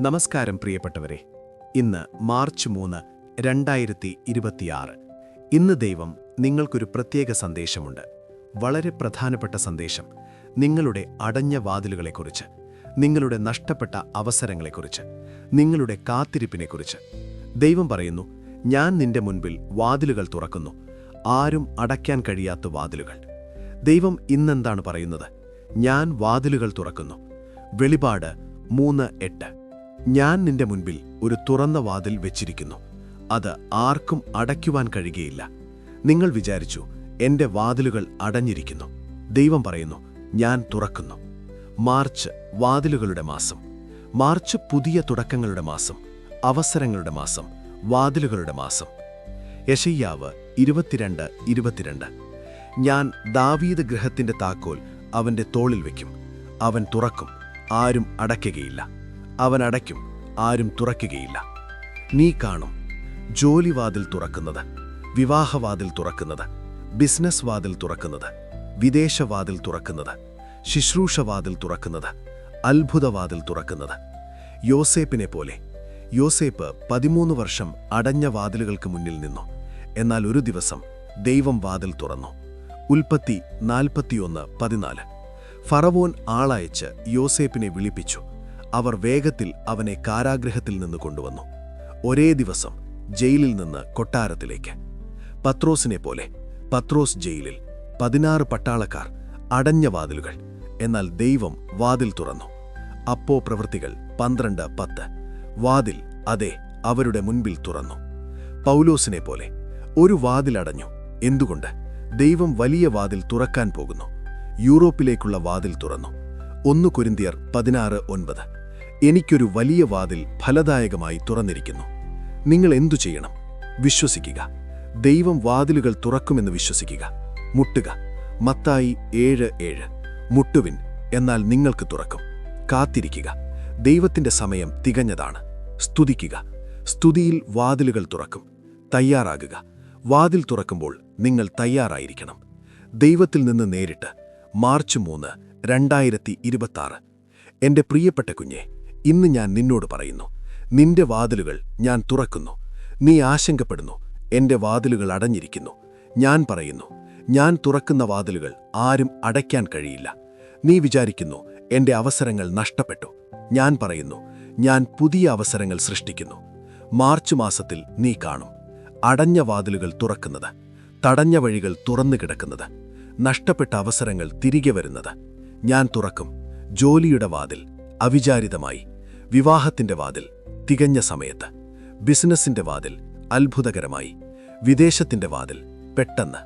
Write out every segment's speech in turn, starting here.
നമസ്കാരം പ്രിയപ്പെട്ടവരെ. ഇന്ന് മാർച്ച് 3, 2026. ഇന്ന് ദൈവം നിങ്ങൾക്കൊരു പ്രത്യേക സന്ദേശമുണ്ട്. വളരെ പ്രധാനപ്പെട്ട സന്ദേശം. നിങ്ങളുടെ അടഞ്ഞ വാതിലുകളെക്കുറിച്ച്, നിങ്ങളുടെ നഷ്ടപ്പെട്ട അവസരങ്ങളെക്കുറിച്ച്, നിങ്ങളുടെ കാത്തിരിപ്പിനെക്കുറിച്ച്. ദൈവം പറയുന്നു, ഞാൻ നിന്റെ മുൻപിൽ വാതിലുകൾ തുറക്കുന്നു, ആരും അടയ്ക്കാൻ കഴിയാത്ത വാതിലുകൾ. ദൈവം ഇന്നെന്താണ് പറയുന്നത്? ഞാൻ വാതിലുകൾ തുറക്കുന്നു. വെളിപാട് 3:8. ഞാൻ നിന്റെ മുൻപിൽ ഒരു തുറന്ന വാതിൽ വെച്ചിരിക്കുന്നു, അത് ആർക്കും അടയ്ക്കുവാൻ കഴിയുകയില്ല. നിങ്ങൾ വിചാരിച്ചു, എന്റെ വാതിലുകൾ അടഞ്ഞിരിക്കുന്നു. ദൈവം പറയുന്നു, ഞാൻ തുറക്കുന്നു. മാർച്ച് വാതിലുകളുടെ മാസം. മാർച്ച് പുതിയ തുടക്കങ്ങളുടെ മാസം, അവസരങ്ങളുടെ മാസം, വാതിലുകളുടെ മാസം. യെശയ്യാവ് 22:22. ഞാൻ ദാവീദ് ഗൃഹത്തിന്റെ താക്കോൽ അവന്റെ തോളിൽ വയ്ക്കും. അവൻ തുറക്കും, ആരും അടയ്ക്കുകയില്ല. അവൻ അടയ്ക്കും, ആരും തുറക്കുകയില്ല. നീ കാണും ജോലിവാതിൽ തുറക്കുന്നത്, വിവാഹവാതിൽ തുറക്കുന്നത്, ബിസിനസ് വാതിൽ തുറക്കുന്നത്, വിദേശവാതിൽ തുറക്കുന്നത്, ശുശ്രൂഷവാതിൽ തുറക്കുന്നത്, അത്ഭുതവാതിൽ തുറക്കുന്നത്. യോസേപ്പിനെ പോലെ. യോസേപ്പ് 13 വർഷം അടഞ്ഞ വാതിലുകൾക്ക് മുന്നിൽ നിന്നു. എന്നാൽ ഒരു ദിവസം ദൈവം വാതിൽ തുറന്നു. ഉൽപ്പത്തി 41:14. ഫറവോൻ ആളയച്ച് യോസേപ്പിനെ വിളിപ്പിച്ചു. അവർ വേഗത്തിൽ അവനെ കാരാഗൃഹത്തിൽ നിന്ന് കൊണ്ടുവന്നു. ഒരേ ദിവസം ജയിലിൽ നിന്ന് കൊട്ടാരത്തിലേക്ക്. പത്രോസിനെ പോലെ. പത്രോസ് ജയിലിൽ. 16 പട്ടാളക്കാർ. അടഞ്ഞ വാതിലുകൾ. എന്നാൽ ദൈവം വാതിൽ തുറന്നു. അപ്പോ പ്രവൃത്തികൾ 12:10. വാതിൽ, അതെ, അവരുടെ മുൻപിൽ തുറന്നു. പൗലോസിനെ പോലെ. ഒരു വാതിൽ അടഞ്ഞു. എന്തുകൊണ്ട്? ദൈവം വലിയ വാതിൽ തുറക്കാൻ പോകുന്നു. യൂറോപ്പിലേക്കുള്ള വാതിൽ തുറന്നു. 1 കൊരിന്ത്യർ 16:9. എനിക്കൊരു വലിയ വാതിൽ ഫലദായകമായി തുറന്നിരിക്കുന്നു. നിങ്ങൾ എന്തു ചെയ്യണം? വിശ്വസിക്കുക. ദൈവം വാതിലുകൾ തുറക്കുമെന്ന് വിശ്വസിക്കുക. മുട്ടുക. മത്തായി 7:7. മുട്ടുവിൻ, എന്നാൽ നിങ്ങൾക്ക് തുറക്കും. കാത്തിരിക്കുക. ദൈവത്തിന്റെ സമയം തികഞ്ഞതാണ്. സ്തുതിക്കുക. സ്തുതിയിൽ വാതിലുകൾ തുറക്കും. തയ്യാറാകുക. വാതിൽ തുറക്കുമ്പോൾ നിങ്ങൾ തയ്യാറായിരിക്കണം. ദൈവത്തിൽ നിന്ന് നേരിട്ട്. മാർച്ച് 3, 2026. എന്റെ പ്രിയപ്പെട്ട കുഞ്ഞെ, ഇന്ന് ഞാൻ നിന്നോട് പറയുന്നു, നിന്റെ വാതിലുകൾ ഞാൻ തുറക്കുന്നു. നീ ആശങ്കപ്പെടുന്നു, എന്റെ വാതിലുകൾ അടഞ്ഞിരിക്കുന്നു. ഞാൻ പറയുന്നു, ഞാൻ തുറക്കുന്ന വാതിലുകൾ ആരും അടയ്ക്കാൻ കഴിയില്ല. നീ വിചാരിക്കുന്നു, എന്റെ അവസരങ്ങൾ നഷ്ടപ്പെട്ടു. ഞാൻ പറയുന്നു, ഞാൻ പുതിയ അവസരങ്ങൾ സൃഷ്ടിക്കുന്നു. മാർച്ച് മാസത്തിൽ നീ കാണും അടഞ്ഞ വാതിലുകൾ തുറക്കുന്നത്, തടഞ്ഞ വഴികൾ തുറന്നു കിടക്കുന്നത്, നഷ്ടപ്പെട്ട അവസരങ്ങൾ തിരികെ വരുന്നത്. ഞാൻ തുറക്കും. ജോലിയുടെ വാതിൽ അവിചാരിതമായി, വിവാഹത്തിന്റെ വാതിൽ തികഞ്ഞ സമയത്ത്, ബിസിനസിന്റെ വാതിൽ അത്ഭുതകരമായി, വിദേശത്തിന്റെ വാതിൽ പെട്ടെന്ന്,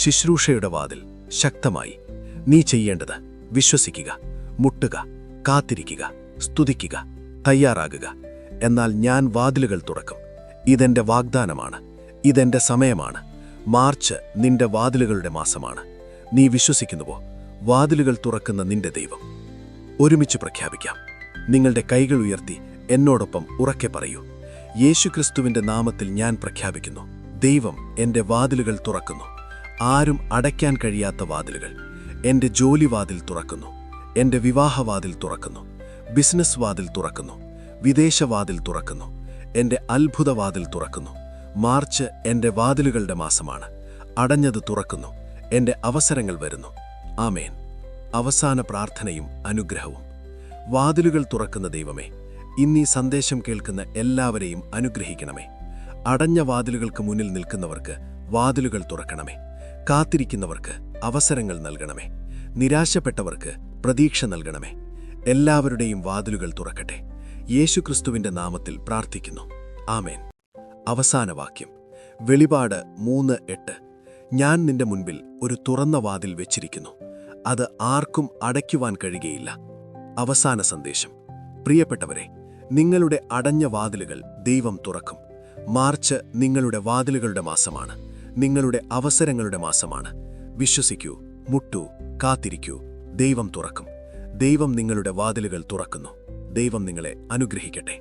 ശുശ്രൂഷയുടെ വാതിൽ ശക്തമായി. നീ ചെയ്യേണ്ടത് വിശ്വസിക്കുക, മുട്ടുക, കാത്തിരിക്കുക, സ്തുതിക്കുക, തയ്യാറാകുക. എന്നാൽ ഞാൻ വാതിലുകൾ തുറക്കും. ഇതെന്റെ വാഗ്ദാനമാണ്. ഇതെന്റെ സമയമാണ്. മാർച്ച് നിന്റെ വാതിലുകളുടെ മാസമാണ്. നീ വിശ്വസിക്കുന്നുവോ? വാതിലുകൾ തുറക്കുന്ന നിന്റെ ദൈവം. ഒരുമിച്ച് പ്രഖ്യാപിക്കാം. നിങ്ങളുടെ കൈകൾ ഉയർത്തി എന്നോടൊപ്പം ഉറക്കെ പറയൂ. യേശുക്രിസ്തുവിന്റെ നാമത്തിൽ ഞാൻ പ്രഖ്യാപിക്കുന്നു, ദൈവം എന്റെ വാതിലുകൾ തുറക്കുന്നു. ആരും അടയ്ക്കാൻ കഴിയാത്ത വാതിലുകൾ. എന്റെ ജോലി വാതിൽ തുറക്കുന്നു. എന്റെ വിവാഹവാതിൽ തുറക്കുന്നു. ബിസിനസ് വാതിൽ തുറക്കുന്നു. വിദേശവാതിൽ തുറക്കുന്നു. എന്റെ അത്ഭുതവാതിൽ തുറക്കുന്നു. മാർച്ച് എന്റെ വാതിലുകളുടെ മാസമാണ്. അടഞ്ഞത് തുറക്കുന്നു. എന്റെ അവസരങ്ങൾ വരുന്നു. ആമേൻ. അവസാന പ്രാർത്ഥനയും അനുഗ്രഹവും. വാതിലുകൾ തുറക്കുന്ന ദൈവമേ, ഇന്നീ സന്ദേശം കേൾക്കുന്ന എല്ലാവരെയും അനുഗ്രഹിക്കണമേ. അടഞ്ഞ വാതിലുകൾക്ക് മുന്നിൽ നിൽക്കുന്നവർക്ക് വാതിലുകൾ തുറക്കണമേ. കാത്തിരിക്കുന്നവർക്ക് അവസരങ്ങൾ നൽകണമേ. നിരാശപ്പെട്ടവർക്ക് പ്രതീക്ഷ നൽകണമേ. എല്ലാവരുടെയും വാതിലുകൾ തുറക്കട്ടെ. യേശുക്രിസ്തുവിന്റെ നാമത്തിൽ പ്രാർത്ഥിക്കുന്നു. ആമേൻ. അവസാന വാക്യം. വെളിപാട് 3:8. ഞാൻ നിന്റെ മുൻപിൽ ഒരു തുറന്ന വാതിൽ വെച്ചിരിക്കുന്നു, അത് ആർക്കും അടയ്ക്കുവാൻ കഴിയുകയില്ല. അവസാന സന്ദേശം. പ്രിയപ്പെട്ടവരെ, നിങ്ങളുടെ അടഞ്ഞ വാതിലുകൾ ദൈവം തുറക്കും. മാർച്ച് നിങ്ങളുടെ വാതിലുകളുടെ മാസമാണ്. നിങ്ങളുടെ അവസരങ്ങളുടെ മാസമാണ്. വിശ്വസിക്കൂ, മുട്ടൂ, കാത്തിരിക്കൂ. ദൈവം തുറക്കും. ദൈവം നിങ്ങളുടെ വാതിലുകൾ തുറക്കുന്നു. ദൈവം നിങ്ങളെ അനുഗ്രഹിക്കട്ടെ.